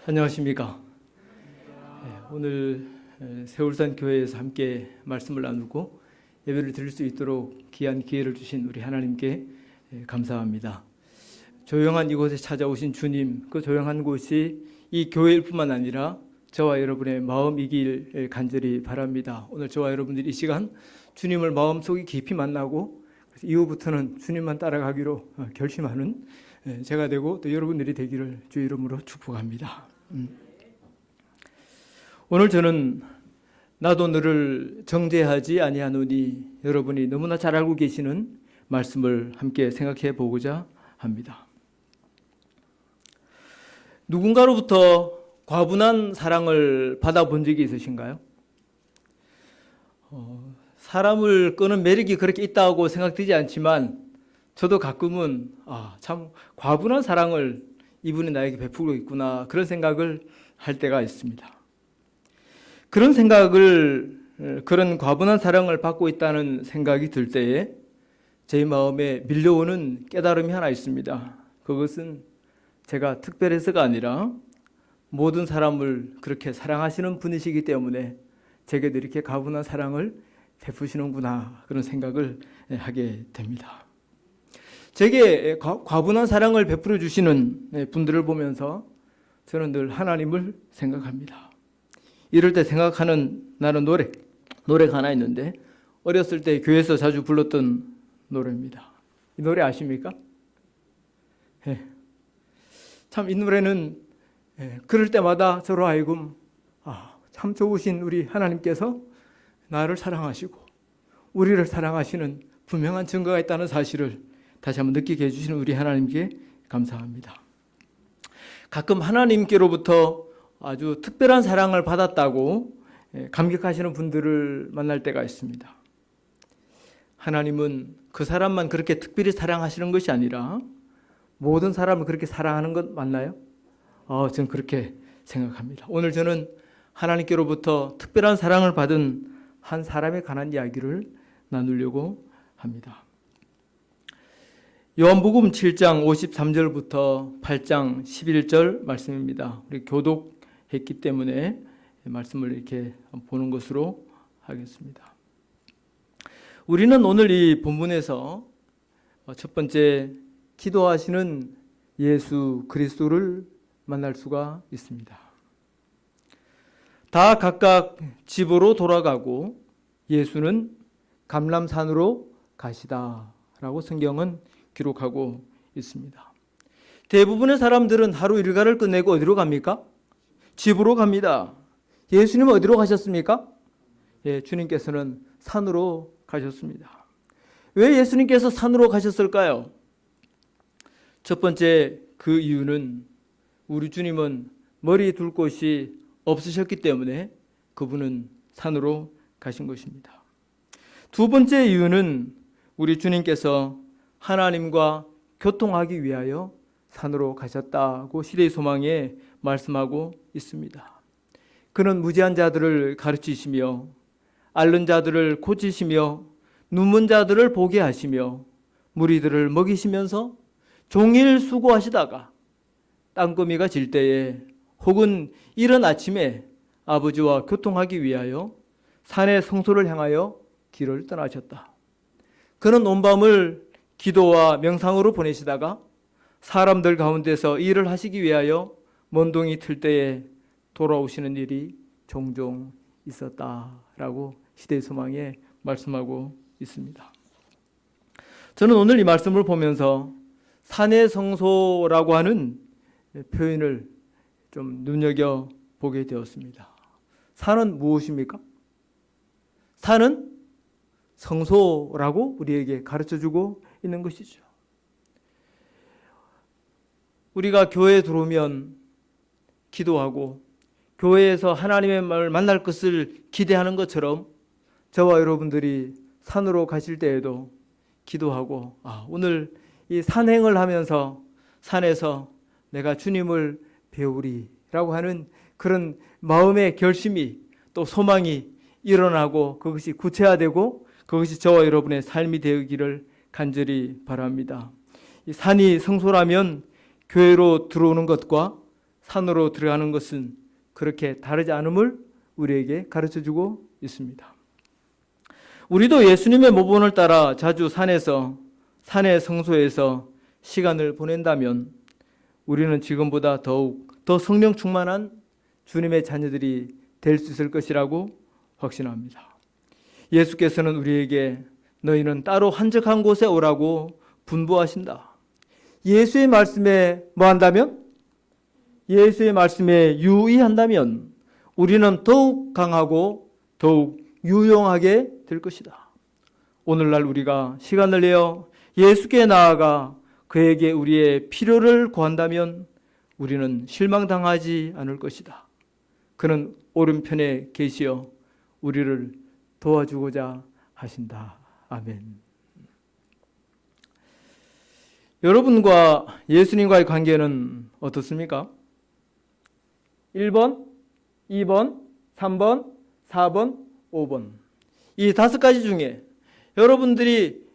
안녕하십니까. 오늘 세울산 교회에서 함께 말씀을 나누고 예배를 드릴 수 있도록 귀한 기회를 주신 우리 하나님께 감사합니다. 조용한 이곳에 찾아오신 주님, 그 조용한 곳이 이 교회일 뿐만 아니라 저와 여러분의 마음이길 간절히 바랍니다. 오늘 저와 여러분들이 이 시간 주님을 마음속에 깊이 만나고 이후부터는 주님만 따라가기로 결심하는 제가 되고 또 여러분들이 되기를 주의 이름으로 축복합니다. 오늘 저는 나도 너를 정죄하지 아니하노니 여러분이 너무나 잘 알고 계시는 말씀을 함께 생각해 보고자 합니다. 누군가로부터 과분한 사랑을 받아본 적이 있으신가요? 사람을 끄는 매력이 그렇게 있다고 생각되지 않지만 저도 가끔은 참 과분한 사랑을 이분이 나에게 베풀고 있구나 그런 생각을 할 때가 있습니다. 그런 과분한 사랑을 받고 있다는 생각이 들 때에 제 마음에 밀려오는 깨달음이 하나 있습니다. 그것은 제가 특별해서가 아니라 모든 사람을 그렇게 사랑하시는 분이시기 때문에 제게도 이렇게 과분한 사랑을 베푸시는구나 그런 생각을 하게 됩니다. 제게 과분한 사랑을 베풀어 주시는 분들을 보면서 저는 늘 하나님을 생각합니다. 이럴 때 생각하는 나는 노래가 하나 있는데 어렸을 때 교회에서 자주 불렀던 노래입니다. 이 노래 아십니까? 참 이 노래는 그럴 때마다 저로 하여금 참 좋으신 우리 하나님께서 나를 사랑하시고 우리를 사랑하시는 분명한 증거가 있다는 사실을 다시 한번 느끼게 해주시는 우리 하나님께 감사합니다. 가끔 하나님께로부터 아주 특별한 사랑을 받았다고 감격하시는 분들을 만날 때가 있습니다. 하나님은 그 사람만 그렇게 특별히 사랑하시는 것이 아니라 모든 사람을 그렇게 사랑하는 것 맞나요? 저는 그렇게 생각합니다. 오늘 저는 하나님께로부터 특별한 사랑을 받은 한 사람에 관한 이야기를 나누려고 합니다. 요한복음 7장 53절부터 8장 11절 말씀입니다. 우리 교독했기 때문에 말씀을 이렇게 보는 것으로 하겠습니다. 우리는 오늘 이 본문에서 첫 번째 기도하시는 예수 그리스도를 만날 수가 있습니다. 다 각각 집으로 돌아가고 예수는 감람산으로 가시다라고 성경은 기록하고 있습니다. 대부분의 사람들은 하루 일과를 끝내고 어디로 갑니까? 집으로 갑니다. 예수님은 어디로 가셨습니까? 주님께서는 산으로 가셨습니다. 왜 예수님께서 산으로 가셨을까요? 첫 번째 그 이유는 우리 주님은 머리 둘 곳이 없으셨기 때문에 그분은 산으로 가신 것입니다. 두 번째 이유는 우리 주님께서 하나님과 교통하기 위하여 산으로 가셨다고 시대의 소망에 말씀하고 있습니다. 그는 무지한 자들을 가르치시며 앓는 자들을 고치시며 눈먼 자들을 보게 하시며 무리들을 먹이시면서 종일 수고하시다가 땅거미가 질 때에 혹은 이른 아침에 아버지와 교통하기 위하여 산의 성소를 향하여 길을 떠나셨다. 그는 온 밤을 기도와 명상으로 보내시다가 사람들 가운데서 일을 하시기 위하여 먼동이 틀 때에 돌아오시는 일이 종종 있었다라고 시대의 소망에 말씀하고 있습니다. 저는 오늘 이 말씀을 보면서 산의 성소라고 하는 표현을 좀 눈여겨보게 되었습니다. 산은 무엇입니까? 산은 성소라고 우리에게 가르쳐주고 있는 것이죠. 우리가 교회에 들어오면 기도하고 교회에서 하나님의 말을 만날 것을 기대하는 것처럼 저와 여러분들이 산으로 가실 때에도 기도하고 오늘 이 산행을 하면서 산에서 내가 주님을 배우리라고 하는 그런 마음의 결심이 또 소망이 일어나고 그것이 구체화되고 그것이 저와 여러분의 삶이 되기를 간절히 바랍니다. 이 산이 성소라면 교회로 들어오는 것과 산으로 들어가는 것은 그렇게 다르지 않음을 우리에게 가르쳐주고 있습니다. 우리도 예수님의 모본을 따라 자주 산의 성소에서 시간을 보낸다면 우리는 지금보다 더욱 더 성령 충만한 주님의 자녀들이 될 수 있을 것이라고 확신합니다. 예수께서는 우리에게 너희는 따로 한적한 곳에 오라고 분부하신다. 예수의 말씀에 뭐 한다면? 예수의 말씀에 유의한다면 우리는 더욱 강하고 더욱 유용하게 될 것이다. 오늘날 우리가 시간을 내어 예수께 나아가 그에게 우리의 필요를 구한다면 우리는 실망당하지 않을 것이다. 그는 오른편에 계시어 우리를 도와주고자 하신다. 아멘. 여러분과 예수님과의 관계는 어떻습니까? 1번, 2번, 3번, 4번, 5번. 이 5가지 중에 여러분들이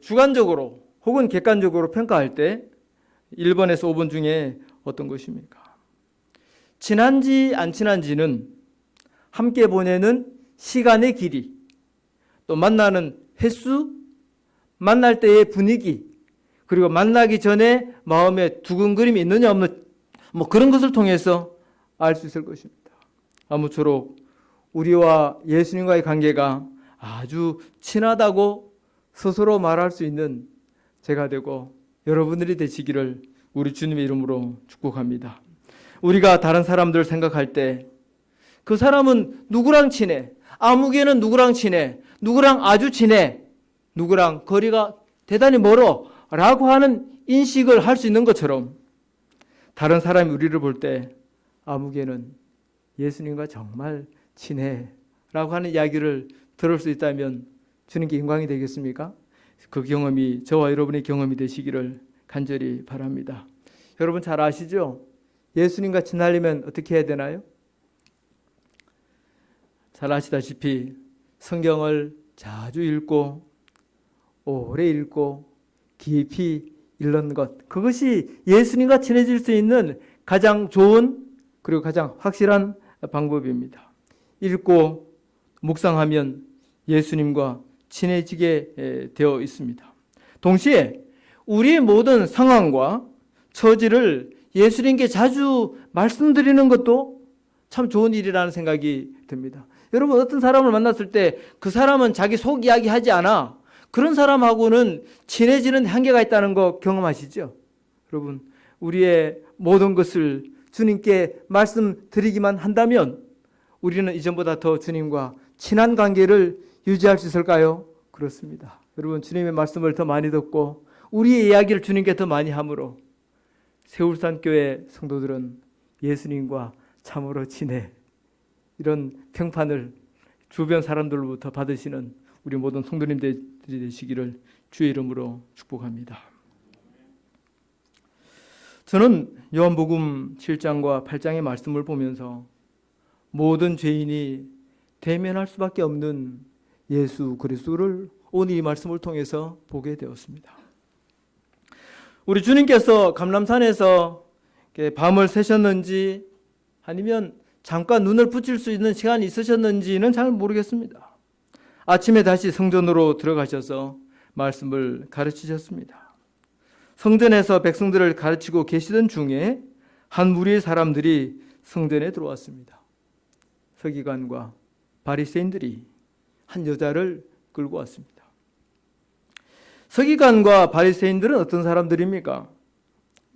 주관적으로 혹은 객관적으로 평가할 때 1번에서 5번 중에 어떤 것입니까? 친한지 안 친한지는 함께 보내는 시간의 길이, 또 만나는 횟수, 만날 때의 분위기, 그리고 만나기 전에 마음에 두근거림이 있느냐 없느냐 그런 것을 통해서 알 수 있을 것입니다. 아무쪼록 우리와 예수님과의 관계가 아주 친하다고 스스로 말할 수 있는 제가 되고 여러분들이 되시기를 우리 주님의 이름으로 축복합니다. 우리가 다른 사람들 생각할 때 그 사람은 누구랑 친해? 아무개는 누구랑 친해? 누구랑 아주 친해? 누구랑 거리가 대단히 멀어? 라고 하는 인식을 할 수 있는 것처럼 다른 사람이 우리를 볼 때 아무개는 예수님과 정말 친해 라고 하는 이야기를 들을 수 있다면 주님께 영광이 되겠습니까? 그 경험이 저와 여러분의 경험이 되시기를 간절히 바랍니다. 여러분 잘 아시죠? 예수님과 친하려면 어떻게 해야 되나요? 잘 아시다시피 성경을 자주 읽고 오래 읽고 깊이 읽는 것, 그것이 예수님과 친해질 수 있는 가장 좋은 그리고 가장 확실한 방법입니다. 읽고 묵상하면 예수님과 친해지게 되어 있습니다. 동시에 우리의 모든 상황과 처지를 예수님께 자주 말씀드리는 것도 참 좋은 일이라는 생각이 듭니다. 여러분 어떤 사람을 만났을 때 그 사람은 자기 속 이야기 하지 않아. 그런 사람하고는 친해지는 한계가 있다는 거 경험하시죠? 여러분 우리의 모든 것을 주님께 말씀드리기만 한다면 우리는 이전보다 더 주님과 친한 관계를 유지할 수 있을까요? 그렇습니다. 여러분 주님의 말씀을 더 많이 듣고 우리의 이야기를 주님께 더 많이 함으로 세울산교회 성도들은 예수님과 참으로 친해, 이런 평판을 주변 사람들로부터 받으시는 우리 모든 성도님들이 되시기를 주의 이름으로 축복합니다. 저는 요한복음 7장과 8장의 말씀을 보면서 모든 죄인이 대면할 수밖에 없는 예수 그리스도를 오늘 이 말씀을 통해서 보게 되었습니다. 우리 주님께서 감람산에서 밤을 새셨는지 아니면 잠깐 눈을 붙일 수 있는 시간이 있으셨는지는 잘 모르겠습니다. 아침에 다시 성전으로 들어가셔서 말씀을 가르치셨습니다. 성전에서 백성들을 가르치고 계시던 중에 한 무리의 사람들이 성전에 들어왔습니다. 서기관과 바리새인들이 한 여자를 끌고 왔습니다. 서기관과 바리새인들은 어떤 사람들입니까?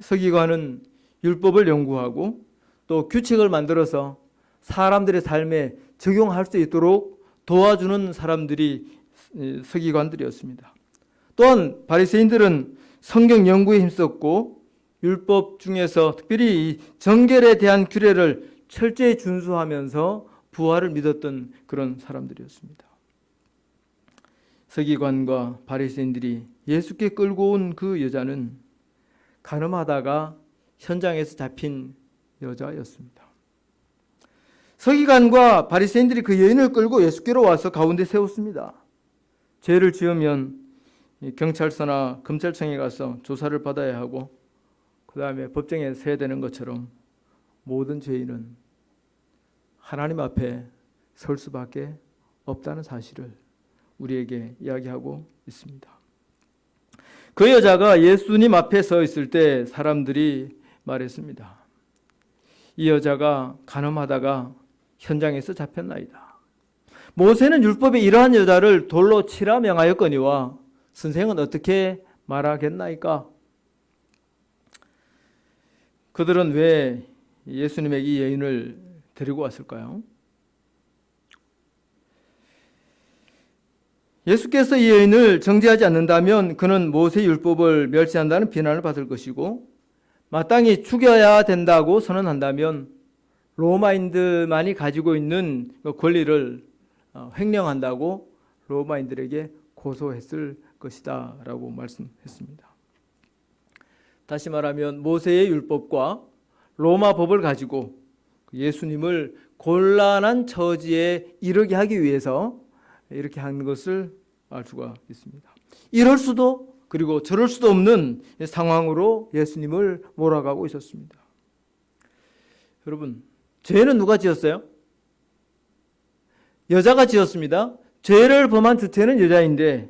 서기관은 율법을 연구하고 또 규칙을 만들어서 사람들의 삶에 적용할 수 있도록 도와주는 사람들이 서기관들이었습니다. 또한 바리새인들은 성경 연구에 힘썼고 율법 중에서 특별히 정결에 대한 규례를 철저히 준수하면서 부활을 믿었던 그런 사람들이었습니다. 서기관과 바리새인들이 예수께 끌고 온 그 여자는 간음하다가 현장에서 잡힌 여자였습니다. 서기관과 바리새인들이 그 여인을 끌고 예수께로 와서 가운데 세웠습니다. 죄를 지으면 경찰서나 검찰청에 가서 조사를 받아야 하고 그 다음에 법정에 서야 되는 것처럼 모든 죄인은 하나님 앞에 설 수밖에 없다는 사실을 우리에게 이야기하고 있습니다. 그 여자가 예수님 앞에 서 있을 때 사람들이 말했습니다. 이 여자가 간음하다가 현장에서 잡혔나이다. 모세는 율법에 이러한 여자를 돌로 치라 명하였거니와 선생은 어떻게 말하겠나이까? 그들은 왜 예수님에게 이 여인을 데리고 왔을까요? 예수께서 이 여인을 정죄하지 않는다면 그는 모세 율법을 멸시한다는 비난을 받을 것이고, 마땅히 죽여야 된다고 선언한다면 로마인들만이 가지고 있는 권리를 횡령한다고 로마인들에게 고소했을 것이다 라고 말씀했습니다. 다시 말하면 모세의 율법과 로마 법을 가지고 예수님을 곤란한 처지에 이르게 하기 위해서 이렇게 하는 것을 알 수가 있습니다. 이럴 수도 그리고 저럴 수도 없는 상황으로 예수님을 몰아가고 있었습니다. 여러분, 죄는 누가 지었어요? 여자가 지었습니다. 죄를 범한 주체는 여자인데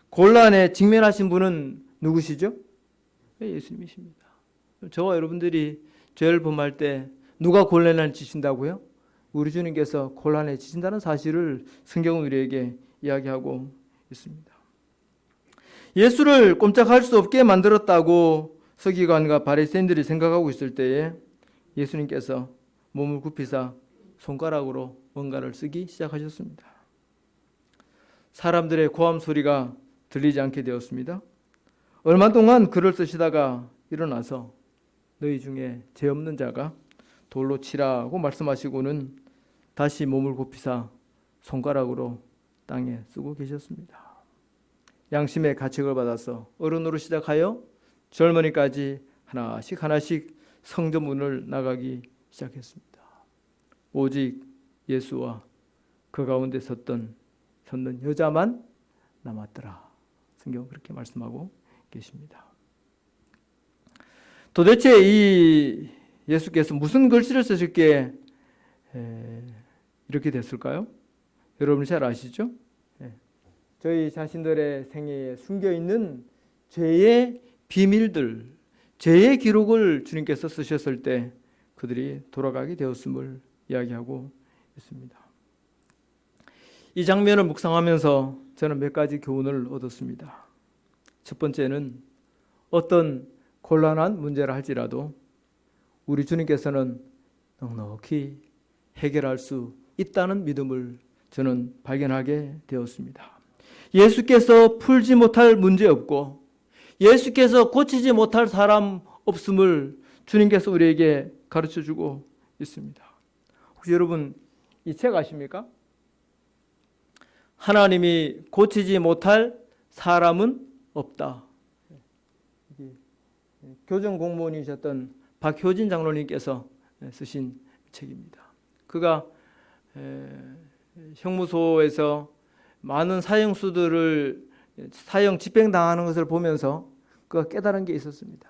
곤란에 직면하신 분은 누구시죠? 예수님이십니다. 저와 여러분들이 죄를 범할 때 누가 곤란을 지신다고요? 우리 주님께서 곤란에 지신다는 사실을 성경은 우리에게 이야기하고 있습니다. 예수를 꼼짝할 수 없게 만들었다고 서기관과 바리새인들이 생각하고 있을 때에 예수님께서 몸을 굽히사 손가락으로 뭔가를 쓰기 시작하셨습니다. 사람들의 고함 소리가 들리지 않게 되었습니다. 얼마 동안 글을 쓰시다가 일어나서 너희 중에 죄 없는 자가 돌로 치라고 말씀하시고는 다시 몸을 굽히사 손가락으로 땅에 쓰고 계셨습니다. 양심의 가책을 받아서 어른으로 시작하여 젊은이까지 하나씩 성전문을 나가기 시작했습니다. 오직 예수와 그 가운데 섰는 여자만 남았더라. 성경은 그렇게 말씀하고 계십니다. 도대체 이 예수께서 무슨 글씨를 쓰셨기에 이렇게 됐을까요? 여러분 잘 아시죠? 저희 자신들의 생애에 숨겨있는 죄의 비밀들, 죄의 기록을 주님께서 쓰셨을 때 그들이 돌아가게 되었음을 이야기하고 있습니다. 이 장면을 묵상하면서 저는 몇 가지 교훈을 얻었습니다. 첫 번째는 어떤 곤란한 문제를 할지라도 우리 주님께서는 넉넉히 해결할 수 있다는 믿음을 저는 발견하게 되었습니다. 예수께서 풀지 못할 문제 없고 예수께서 고치지 못할 사람 없음을 주님께서 우리에게 가르쳐주고 있습니다. 혹시 여러분 이 책 아십니까? 하나님이 고치지 못할 사람은 없다. 교정 공무원이셨던 박효진 장로님께서 쓰신 책입니다. 그가 형무소에서 많은 사형수들을 사형 집행당하는 것을 보면서 그가 깨달은 게 있었습니다.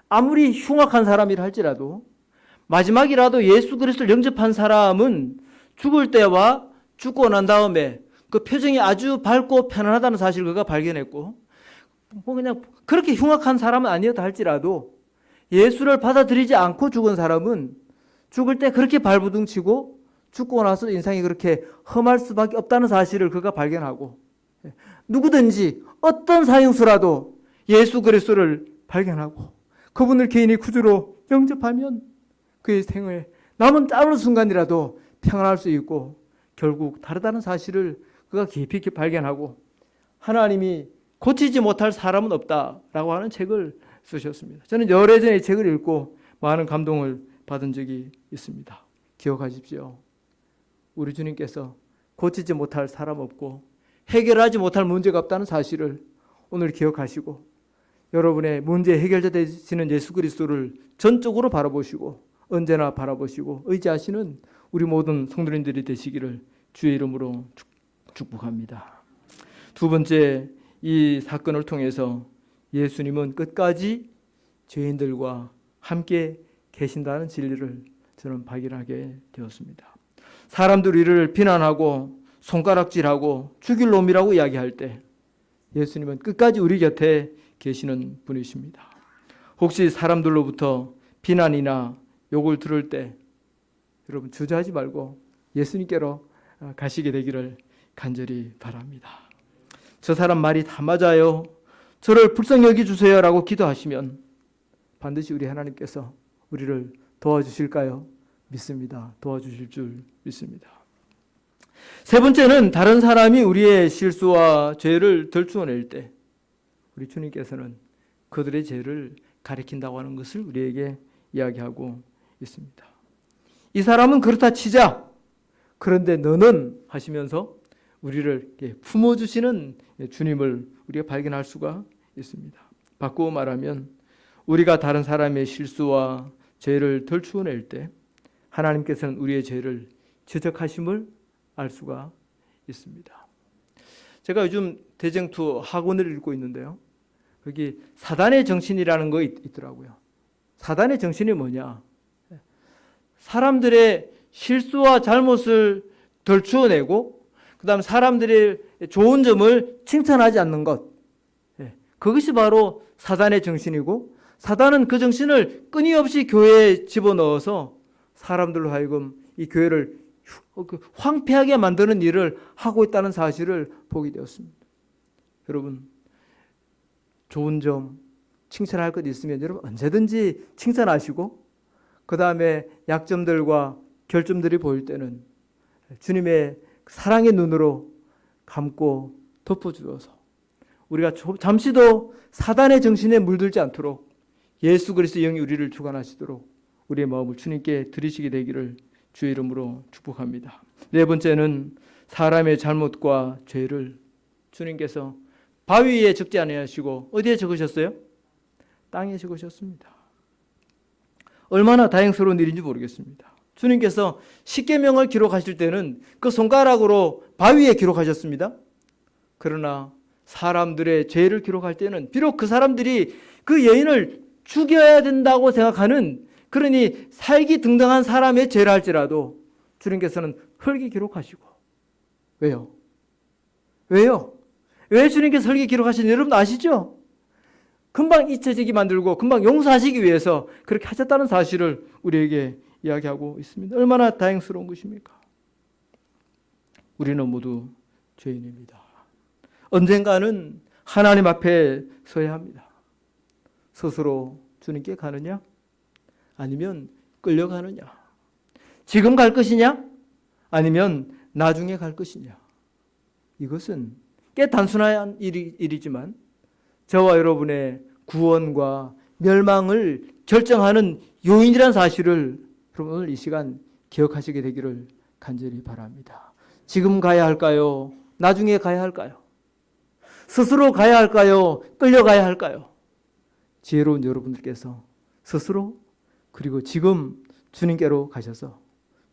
아무리 흉악한 사람이라 할지라도 마지막이라도 예수 그리스도를 영접한 사람은 죽을 때와 죽고 난 다음에 그 표정이 아주 밝고 편안하다는 사실을 그가 발견했고, 그냥 그렇게 흉악한 사람은 아니었다 할지라도 예수를 받아들이지 않고 죽은 사람은 죽을 때 그렇게 발부둥치고 죽고 나서 인상이 그렇게 험할 수밖에 없다는 사실을 그가 발견하고, 누구든지 어떤 사형수라도 예수 그리스도를 발견하고 그분을 개인의 구주로 영접하면 그의 생을 남은 짧은 순간이라도 평안할 수 있고 결국 다르다는 사실을 그가 깊이 발견하고 하나님이 고치지 못할 사람은 없다라고 하는 책을 쓰셨습니다. 저는 오래전에 이 책을 읽고 많은 감동을 받은 적이 있습니다. 기억하십시오. 우리 주님께서 고치지 못할 사람 없고 해결하지 못할 문제가 없다는 사실을 오늘 기억하시고 여러분의 문제 해결자 되시는 예수 그리스도를 전적으로 바라보시고 언제나 바라보시고 의지하시는 우리 모든 성도님들이 되시기를 주의 이름으로 축복합니다. 두 번째, 이 사건을 통해서 예수님은 끝까지 죄인들과 함께 계신다는 진리를 저는 발견하게 되었습니다. 사람들이 이를 비난하고 손가락질하고 죽일 놈이라고 이야기할 때 예수님은 끝까지 우리 곁에 계시는 분이십니다. 혹시 사람들로부터 비난이나 욕을 들을 때 여러분 주저하지 말고 예수님께로 가시게 되기를 간절히 바랍니다. 저 사람 말이 다 맞아요. 저를 불쌍히 여겨주세요 라고 기도하시면 반드시 우리 하나님께서 우리를 도와주실까요? 믿습니다. 도와주실 줄 믿습니다. 세 번째는 다른 사람이 우리의 실수와 죄를 덜추어낼 때 우리 주님께서는 그들의 죄를 가리킨다고 하는 것을 우리에게 이야기하고 있습니다. 이 사람은 그렇다 치자. 그런데 너는 하시면서 우리를 품어주시는 주님을 우리가 발견할 수가 있습니다. 바꾸어 말하면 우리가 다른 사람의 실수와 죄를 덜추어낼 때 하나님께서는 우리의 죄를 지적하심을 알 수가 있습니다. 제가 요즘 대쟁투 학원을 읽고 있는데요. 여기 사단의 정신이라는 거 있더라고요. 사단의 정신이 뭐냐? 사람들의 실수와 잘못을 덜추어내고 그다음 사람들의 좋은 점을 칭찬하지 않는 것. 그것이 바로 사단의 정신이고 사단은 그 정신을 끊임없이 교회에 집어넣어서 사람들로 하여금 이 교회를 황폐하게 만드는 일을 하고 있다는 사실을 보게 되었습니다. 여러분 좋은 점 칭찬할 것 있으면 여러분 언제든지 칭찬하시고 그 다음에 약점들과 결점들이 보일 때는 주님의 사랑의 눈으로 감고 덮어주어서 우리가 잠시도 사단의 정신에 물들지 않도록 예수 그리스도의 영이 우리를 주관하시도록 우리의 마음을 주님께 드리시게 되기를 주의 이름으로 축복합니다. 네 번째는 사람의 잘못과 죄를 주님께서 바위에 적지 아니하시고 어디에 적으셨어요? 땅에 적으셨습니다. 얼마나 다행스러운 일인지 모르겠습니다. 주님께서 십계명을 기록하실 때는 그 손가락으로 바위에 기록하셨습니다. 그러나 사람들의 죄를 기록할 때는 비록 그 사람들이 그 여인을 죽여야 된다고 생각하는 그러니 살기 등등한 사람의 죄를 할지라도 주님께서는 흙에 기록하시고 왜요? 왜요? 왜 주님께서 흙에 기록하시는지 여러분 아시죠? 금방 잊혀지게 만들고 금방 용서하시기 위해서 그렇게 하셨다는 사실을 우리에게 이야기하고 있습니다. 얼마나 다행스러운 것입니까? 우리는 모두 죄인입니다. 언젠가는 하나님 앞에 서야 합니다. 스스로 주님께 가느냐? 아니면 끌려가느냐? 지금 갈 것이냐? 아니면 나중에 갈 것이냐? 이것은 꽤 단순한 일이지만 저와 여러분의 구원과 멸망을 결정하는 요인이라는 사실을 여러분 오늘 이 시간 기억하시게 되기를 간절히 바랍니다. 지금 가야 할까요? 나중에 가야 할까요? 스스로 가야 할까요? 끌려가야 할까요? 지혜로운 여러분들께서 스스로 그리고 지금 주님께로 가셔서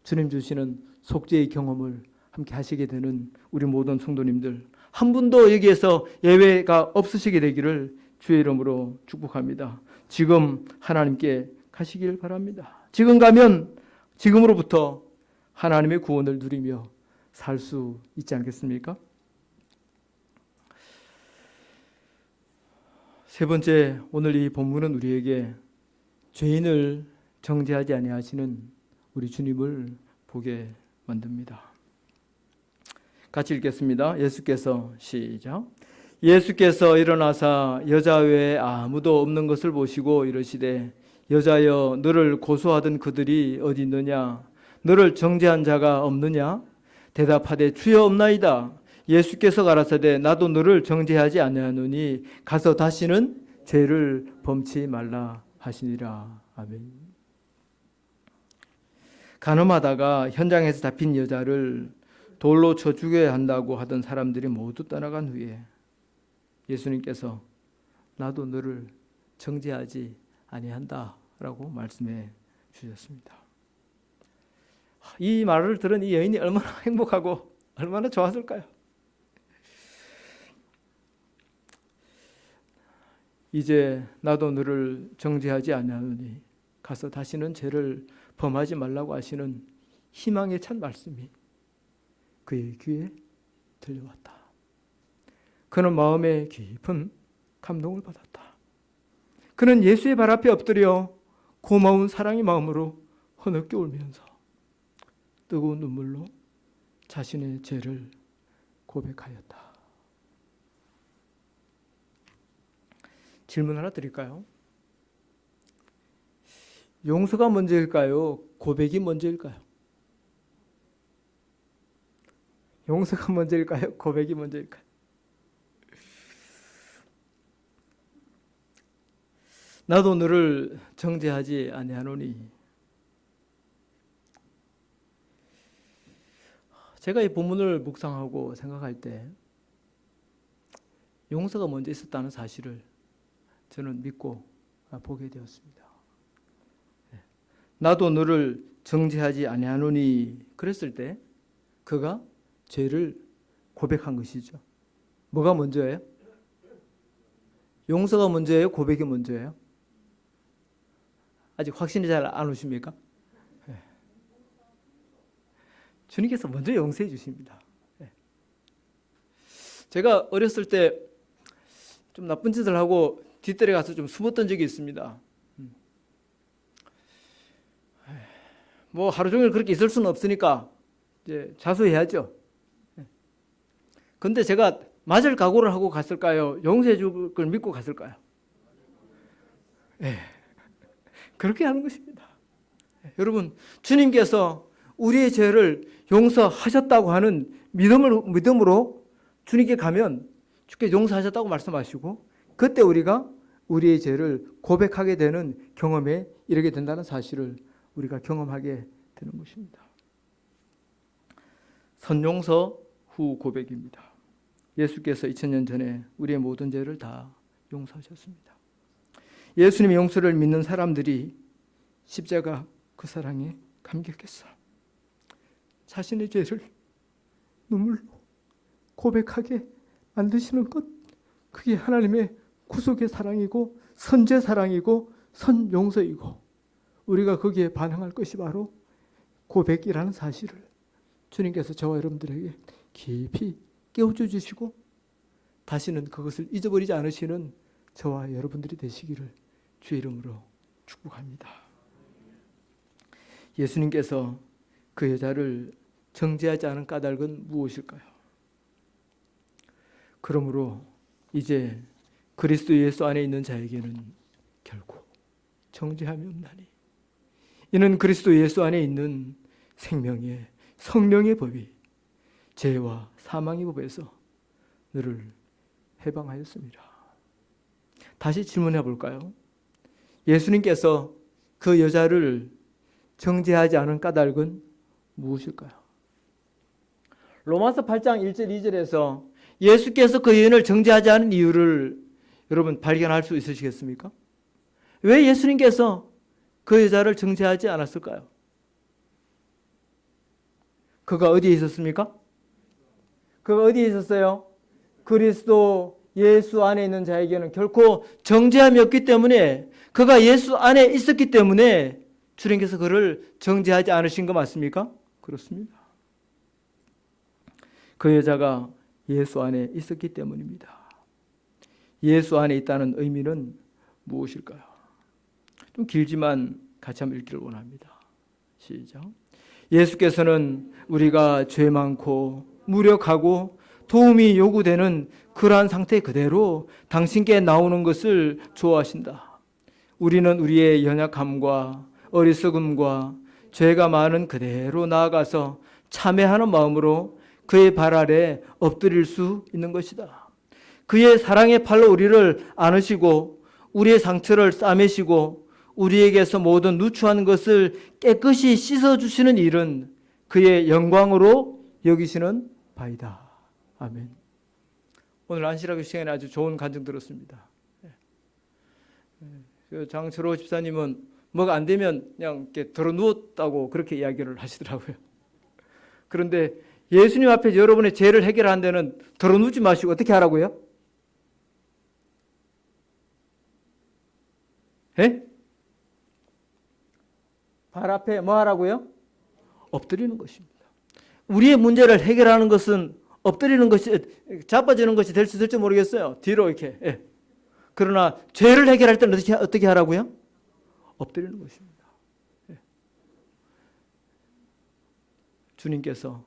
주님 주시는 속죄의 경험을 함께 하시게 되는 우리 모든 성도님들 한 분도 여기에서 예외가 없으시게 되기를 주의 이름으로 축복합니다. 지금 하나님께 가시길 바랍니다. 지금 가면 지금으로부터 하나님의 구원을 누리며 살 수 있지 않겠습니까? 세 번째, 오늘 이 본문은 우리에게 죄인을 정죄하지 아니하시는 우리 주님을 보게 만듭니다. 같이 읽겠습니다. 예수께서 시작. 예수께서 일어나사 여자 외에 아무도 없는 것을 보시고 이르시되 여자여 너를 고소하던 그들이 어디 있느냐? 너를 정죄한 자가 없느냐? 대답하되 주여 없나이다. 예수께서 가라사대 나도 너를 정죄하지 아니하노니 가서 다시는 죄를 범치 말라 하시니라. 아멘. 간음하다가 현장에서 잡힌 여자를 돌로 쳐 죽여야 한다고 하던 사람들이 모두 떠나간 후에 예수님께서 나도 너를 정죄하지 아니한다라고 말씀해 주셨습니다. 이 말을 들은 이 여인이 얼마나 행복하고 얼마나 좋았을까요? 이제 나도 너를 정죄하지 아니하노니 가서 다시는 죄를 범하지 말라고 하시는 희망에 찬 말씀이 그의 귀에 들려왔다. 그는 마음에 깊은 감동을 받았다. 그는 예수의 발 앞에 엎드려 고마운 사랑의 마음으로 흐느껴 울면서 뜨거운 눈물로 자신의 죄를 고백하였다. 질문 하나 드릴까요? 용서가 먼저일까요? 고백이 먼저일까요? 용서가 먼저일까요? 고백이 먼저일까요? 나도 너를 정죄하지 아니하노니. 제가 이 본문을 묵상하고 생각할 때 용서가 먼저 있었다는 사실을 저는 믿고 보게 되었습니다. 나도 너를 정죄하지 아니하노니 그랬을 때 그가 죄를 고백한 것이죠. 뭐가 먼저예요? 용서가 먼저예요? 고백이 먼저예요? 아직 확신이 잘 안 오십니까? 주님께서 먼저 용서해 주십니다. 제가 어렸을 때 좀 나쁜 짓을 하고 뒷뜰에 가서 좀 숨었던 적이 있습니다. 뭐 하루 종일 그렇게 있을 수는 없으니까 이제 자수해야죠. 근데 제가 맞을 각오를 하고 갔을까요? 용서해 줄 걸 믿고 갔을까요? 그렇게 하는 것입니다. 여러분, 주님께서 우리의 죄를 용서하셨다고 하는 믿음으로 주님께 가면 주께 용서하셨다고 말씀하시고 그때 우리가 우리의 죄를 고백하게 되는 경험에 이르게 된다는 사실을 우리가 경험하게 되는 것입니다. 선용서 후 고백입니다. 예수께서 2000년 전에 우리의 모든 죄를 다 용서하셨습니다. 예수님의 용서를 믿는 사람들이 십자가 그 사랑에 감격했어. 자신의 죄를 눈물로 고백하게 만드시는 것, 그게 하나님의 구속의 사랑이고 선제 사랑이고 선용서이고 우리가 거기에 반응할 것이 바로 고백이라는 사실을 주님께서 저와 여러분들에게 깊이 깨우쳐 주시고 다시는 그것을 잊어버리지 않으시는 저와 여러분들이 되시기를 주의 이름으로 축복합니다. 예수님께서 그 여자를 정죄하지 않은 까닭은 무엇일까요? 그러므로 이제 그리스도 예수 안에 있는 자에게는 결코 정죄함이 없나니 이는 그리스도 예수 안에 있는 생명의 성령의 법이 죄와 사망의 법에서 너를 해방하였습니다. 다시 질문해 볼까요? 예수님께서 그 여자를 정죄하지 않은 까닭은 무엇일까요? 로마서 8장 1절 2절에서 예수께서 그 여인을 정죄하지 않은 이유를 여러분 발견할 수 있으시겠습니까? 왜 예수님께서 그 여자를 정죄하지 않았을까요? 그가 어디에 있었습니까? 그가 어디에 있었어요? 그리스도 예수 안에 있는 자에게는 결코 정죄함이 없기 때문에 그가 예수 안에 있었기 때문에 주님께서 그를 정죄하지 않으신 거 맞습니까? 그렇습니다. 그 여자가 예수 안에 있었기 때문입니다. 예수 안에 있다는 의미는 무엇일까요? 좀 길지만 같이 한번 읽기를 원합니다. 시작. 예수께서는 우리가 죄 많고 무력하고 도움이 요구되는 그러한 상태 그대로 당신께 나오는 것을 좋아하신다. 우리는 우리의 연약함과 어리석음과 죄가 많은 그대로 나아가서 참회하는 마음으로 그의 발 아래 엎드릴 수 있는 것이다. 그의 사랑의 팔로 우리를 안으시고 우리의 상처를 싸매시고 우리에게서 모든 누추한 것을 깨끗이 씻어주시는 일은 그의 영광으로 여기시는 바이다. 아멘. 오늘 안식일학교 시간에 아주 좋은 간증 들었습니다. 장철호 집사님은 뭐가 안 되면 그냥 이렇게 들어 누웠다고 그렇게 이야기를 하시더라고요. 그런데 예수님 앞에 여러분의 죄를 해결하는 데는 들어 누우지 마시고 어떻게 하라고요? 예? 발 앞에 뭐 하라고요? 엎드리는 것입니다. 우리의 문제를 해결하는 것은 엎드리는 것이, 자빠지는 것이 될 수 있을지 모르겠어요. 뒤로 이렇게. 예. 그러나 죄를 해결할 때는 어떻게 하라고요? 엎드리는 것입니다. 예. 주님께서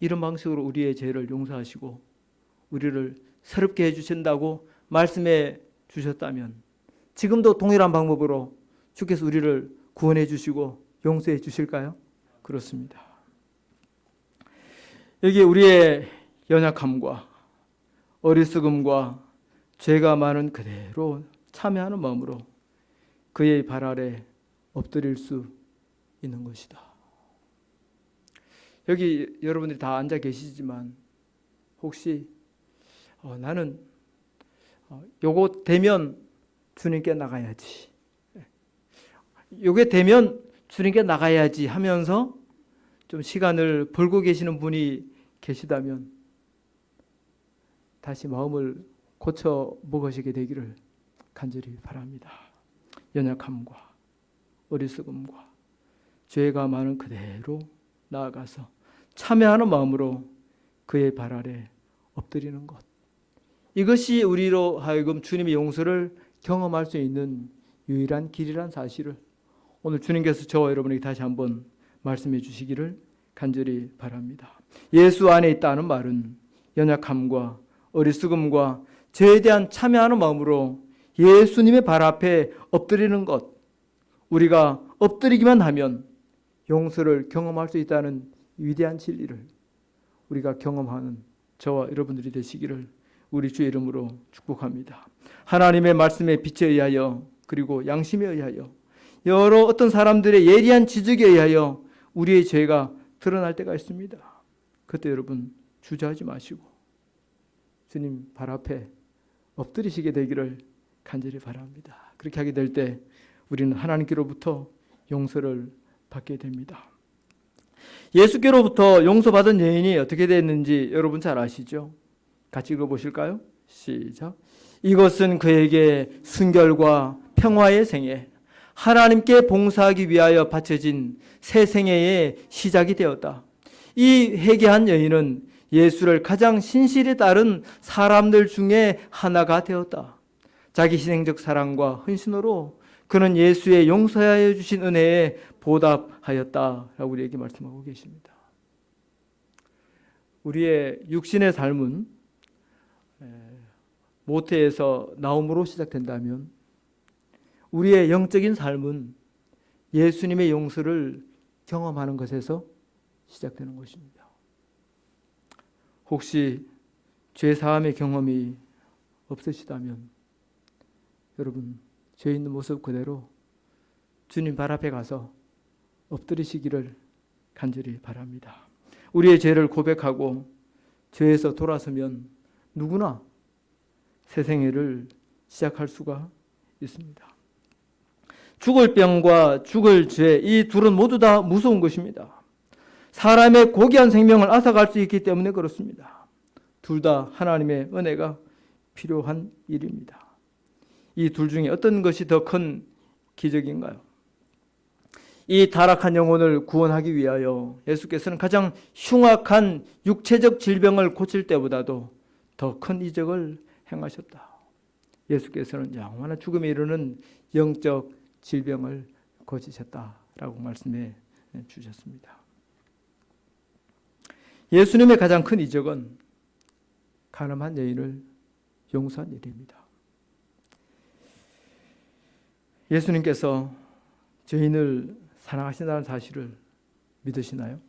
이런 방식으로 우리의 죄를 용서하시고 우리를 새롭게 해주신다고 말씀해 주셨다면 지금도 동일한 방법으로 주께서 우리를 구원해 주시고 용서해 주실까요? 그렇습니다. 여기 우리의 연약함과 어리석음과 죄가 많은 그대로 참여하는 마음으로 그의 발 아래 엎드릴 수 있는 것이다. 여기 여러분들이 다 앉아 계시지만 혹시 나는 요거 되면 주님께 나가야지, 요게 되면 주님께 나가야지 하면서 좀 시간을 벌고 계시는 분이 계시다면 다시 마음을 고쳐 먹으시게 되기를 간절히 바랍니다. 연약함과 어리석음과 죄가 많은 그대로 나아가서 참여하는 마음으로 그의 발 아래 엎드리는 것, 이것이 우리로 하여금 주님의 용서를 경험할 수 있는 유일한 길이란 사실을 오늘 주님께서 저와 여러분에게 다시 한번 말씀해 주시기를 간절히 바랍니다. 예수 안에 있다는 말은 연약함과 어리석음과 죄에 대한 참여하는 마음으로 예수님의 발 앞에 엎드리는 것, 우리가 엎드리기만 하면 용서를 경험할 수 있다는 위대한 진리를 우리가 경험하는 저와 여러분들이 되시기를 우리 주의 이름으로 축복합니다. 하나님의 말씀에 빛에 의하여 그리고 양심에 의하여 여러 어떤 사람들의 예리한 지적에 의하여 우리의 죄가 드러날 때가 있습니다. 그때 여러분 주저하지 마시고 주님 발 앞에 엎드리시게 되기를 간절히 바랍니다. 그렇게 하게 될 때 우리는 하나님께로부터 용서를 받게 됩니다. 예수께로부터 용서받은 여인이 어떻게 됐는지 여러분 잘 아시죠? 같이 읽어보실까요? 시작. 이것은 그에게 순결과 평화의 생애, 하나님께 봉사하기 위하여 바쳐진 새 생애의 시작이 되었다. 이 회개한 여인은 예수를 가장 신실히 따른 사람들 중에 하나가 되었다. 자기 희생적 사랑과 헌신으로 그는 예수의 용서하여 주신 은혜에 보답하였다라고 우리에게 말씀하고 계십니다. 우리의 육신의 삶은 모태에서 나옴으로 시작된다면 우리의 영적인 삶은 예수님의 용서를 경험하는 것에서 시작되는 것입니다. 혹시 죄사함의 경험이 없으시다면 여러분 죄 있는 모습 그대로 주님 발 앞에 가서 엎드리시기를 간절히 바랍니다. 우리의 죄를 고백하고 죄에서 돌아서면 누구나 새 생애를 시작할 수가 있습니다. 죽을 병과 죽을 죄, 이 둘은 모두 다 무서운 것입니다. 사람의 고귀한 생명을 앗아갈 수 있기 때문에 그렇습니다. 둘 다 하나님의 은혜가 필요한 일입니다. 이 둘 중에 어떤 것이 더 큰 기적인가요? 이 타락한 영혼을 구원하기 위하여 예수께서는 가장 흉악한 육체적 질병을 고칠 때보다도 더 큰 이적을 행하셨다. 예수께서는 영원한 죽음에 이르는 영적 질병을 고치셨다라고 말씀해 주셨습니다. 예수님의 가장 큰 이적은 가늠한 여인을 용서한 일입니다. 예수님께서 죄인을 사랑하신다는 사실을 믿으시나요?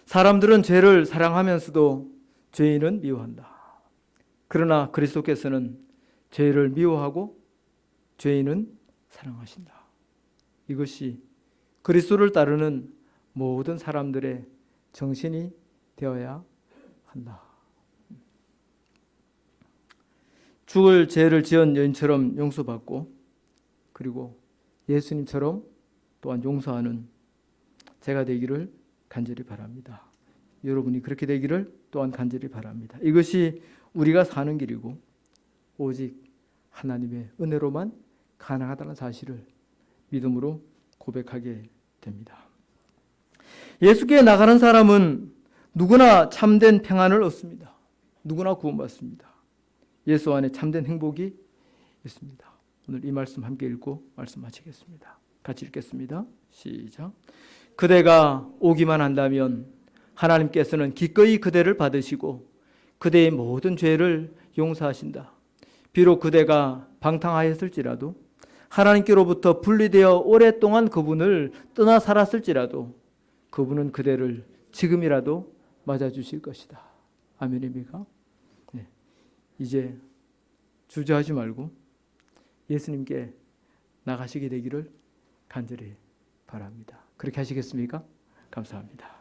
사람들은 죄를 사랑하면서도 죄인은 미워한다. 그러나 그리스도께서는 죄를 미워하고 죄인은 사랑하신다. 이것이 그리스도를 따르는 모든 사람들의 정신이 되어야 한다. 죽을 죄를 지은 여인처럼 용서받고 그리고 예수님처럼 또한 용서하는 제가 되기를 간절히 바랍니다. 여러분이 그렇게 되기를 또한 간절히 바랍니다. 이것이 우리가 사는 길이고 오직 하나님의 은혜로만 가능하다는 사실을 믿음으로 고백하게 됩니다. 예수께 나가는 사람은 누구나 참된 평안을 얻습니다. 누구나 구원받습니다. 예수 안에 참된 행복이 있습니다. 오늘 이 말씀 함께 읽고 말씀 마치겠습니다. 같이 읽겠습니다. 시작. 그대가 오기만 한다면 하나님께서는 기꺼이 그대를 받으시고 그대의 모든 죄를 용서하신다. 비록 그대가 방탕하였을지라도 하나님께로부터 분리되어 오랫동안 그분을 떠나 살았을지라도 그분은 그대를 지금이라도 맞아주실 것이다. 아멘입니까? 네. 이제 주저하지 말고 예수님께 나가시게 되기를 간절히 바랍니다. 그렇게 하시겠습니까? 감사합니다.